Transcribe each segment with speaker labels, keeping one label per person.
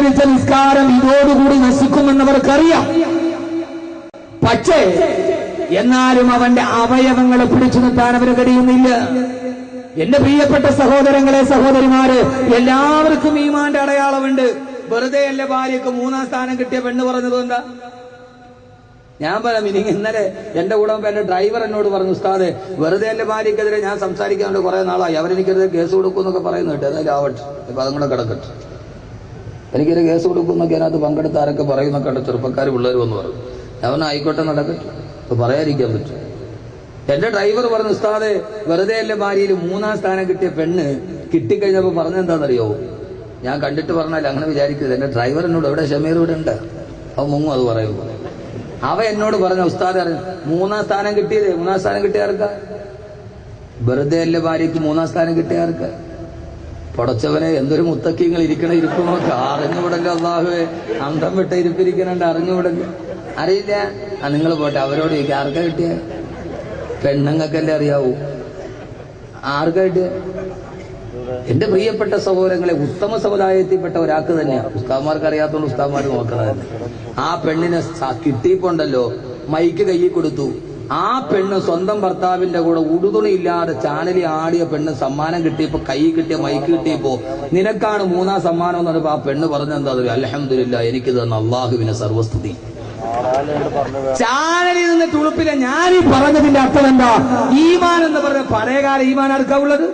Speaker 1: നിസ്കാരം ഇതോടുകൂടി നശിക്കുമെന്നവർക്കറിയാം. പക്ഷേ എന്നാലും അവന്റെ അവയവങ്ങളെ പിടിച്ചു നിർത്താൻ അവന് കഴിയുന്നില്ല. എന്റെ പ്രിയപ്പെട്ട സഹോദരങ്ങളെ, സഹോദരിമാര്, എല്ലാവർക്കും ഈമാന്റെ അടയാളമുണ്ട്. വെറുതെ അല്ല ഭാര്യക്ക് 3-ാം സ്ഥാനം കിട്ടിയ പെണ്ണ് പറഞ്ഞത് എന്താ? ഞാൻ പറയാം, ഇന്നലെ എന്റെ കൂടെ എന്റെ ഡ്രൈവർ എന്നോട് പറഞ്ഞു, ഉസ്താദെ വെറുതെ എന്റെ ഭാര്യക്കെതിരെ ഞാൻ സംസാരിക്കാണ്ട് കുറെ നാളായി, അവരെനിക്കെതിരെ കേസ് കൊടുക്കും എന്നൊക്കെ പറയുന്നു കേട്ടോ. ഏതായാലും ആവട്ടെ, ഇപ്പൊ അതും കിടക്കട്ടെ. എനിക്കൊരു കേസ് കൊടുക്കും എന്നൊക്കെ അതിനകത്ത് പങ്കെടുത്ത ആരൊക്കെ പറയുന്നൊക്കെ ഉണ്ട്, ചെറുപ്പക്കാർ പിള്ളേർ വന്ന് പറഞ്ഞു. അവൻ ആയിക്കോട്ടെ, നടക്കട്ടെ, ഇപ്പൊ പറയാതിരിക്കാൻ പറ്റും. എന്റെ ഡ്രൈവർ പറഞ്ഞു, ഉസ്താദെ വെറുതെ അല്ല ഭാര്യയിൽ 3-ാം സ്ഥാനം കിട്ടിയ പെണ്ണ് കിട്ടിക്കഴിഞ്ഞപ്പോ പറഞ്ഞെന്താണെന്നറിയോ? ഞാൻ കണ്ടിട്ട് പറഞ്ഞാൽ അങ്ങനെ വിചാരിക്കരുത്. എന്റെ ഡ്രൈവർ എന്നോട്, എവിടെ ഷമീർ ഇവിടെ ഉണ്ട്, അവൻ മുങ്ങും അത് പറയുമ്പോൾ. അവ എന്നോട് പറഞ്ഞ, ഉസ്താദ് അറിഞ്ഞു 3-ാം സ്ഥാനം കിട്ടിയതേ, 3-ാം സ്ഥാനം കിട്ടിയാർക്ക വെറുതെ അല്ല ഭാര്യക്ക് 3-ാം സ്ഥാനം കിട്ടിയാർക്ക. പൊടച്ചവനെ, എന്തൊരു മുത്തക്കിങ്ങൾ ഇരിക്കണ ഇരിപ്പ് നോക്ക്. അറിഞ്ഞുവിടല്ലോ അള്ളാഹുവേ, അന്തം വിട്ട ഇരിപ്പിരിക്കണുണ്ട്, അറിഞ്ഞുവിടല്ലോ. അറിയില്ല, നിങ്ങൾ പോട്ടെ, അവരോട് ചോദിക്കുക ആർക്കാ കിട്ടിയ? പെണ്ണുങ്ങൾക്കല്ലേ അറിയാവൂ ആർക്കാ കിട്ടിയ. എന്റെ പ്രിയപ്പെട്ട സഹോദരങ്ങളെ, ഉത്തമ സമുദായത്തിൽപ്പെട്ട ഒരാൾക്ക് തന്നെയാണ്. ഉസ്താദ്മാർക്ക് അറിയാത്തോണ്ട് ഉസ്താദ്മാർ നോക്കണത്. ആ പെണ്ണിനെ കിട്ടിയപ്പോണ്ടല്ലോ, മൈക്ക് കയ്യിൽ കൊടുത്തു. ആ പെണ്ണ് സ്വന്തം ഭർത്താവിന്റെ കൂടെ ഉടുതുണിയില്ലാതെ ചാനലിൽ ആടിയ പെണ്ണ് സമ്മാനം കിട്ടിയപ്പോ, കൈ കിട്ടിയ മൈക്ക് കിട്ടിയപ്പോ, നിനക്കാണ് 3-ാം സമ്മാനം എന്ന് പറഞ്ഞപ്പോ ആ പെണ്ണ് പറഞ്ഞെന്താ? അൽഹംദുലില്ലാഹ്, എനിക്ക് തന്ന അള്ളാഹുവിനെ സർവസ്തുതി. ചാനലിൽ നിന്ന് തുളുപ്പില്ല. ഞാനീ പറഞ്ഞതിന്റെ അർത്ഥം എന്താ? ഈമാൻ എന്ന് പറഞ്ഞ പഴയകാല ഈമാൻ ആർക്കാവുള്ളത്?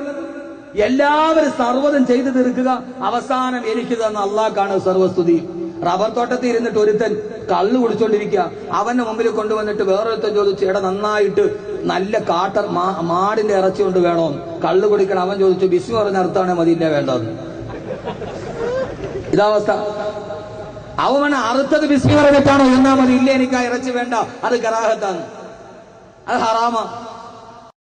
Speaker 1: എല്ലാവരും സർവ്വതും ചെയ്തു തീർക്കുക, അവസാനം എനിക്ക് തന്ന അള്ളാഹ്ക്കാണ് സർവസ്തുതി. റബ്ബർ തോട്ടത്തിൽ ഇരുന്നിട്ട് ഒരുത്തൻ കള്ള് കുടിച്ചോണ്ടിരിക്കുക. അവന്റെ മുമ്പിൽ കൊണ്ടുവന്നിട്ട് വേറൊരുത്തൻ ചോദിച്ചു, എടാ നന്നായിട്ട് നല്ല മാടിന്റെ ഇറച്ചി കൊണ്ട് വേണോ കള്ള് കുടിക്കണം? അവൻ ചോദിച്ചു, ബിസ്മി പറഞ്ഞ അർത്ഥമാണെ മതി, ഇല്ല വേണ്ടത്. ഇതാവസ്ഥ. അവൻ അറുത്തത് ബിസ്മി പറഞ്ഞിട്ടാണോ? എന്നാ മതി, ഇല്ല എനിക്ക് ആ ഇറച്ചി വേണ്ട, അത് കറാഹത്താണ്, അത് ഹറാമാ.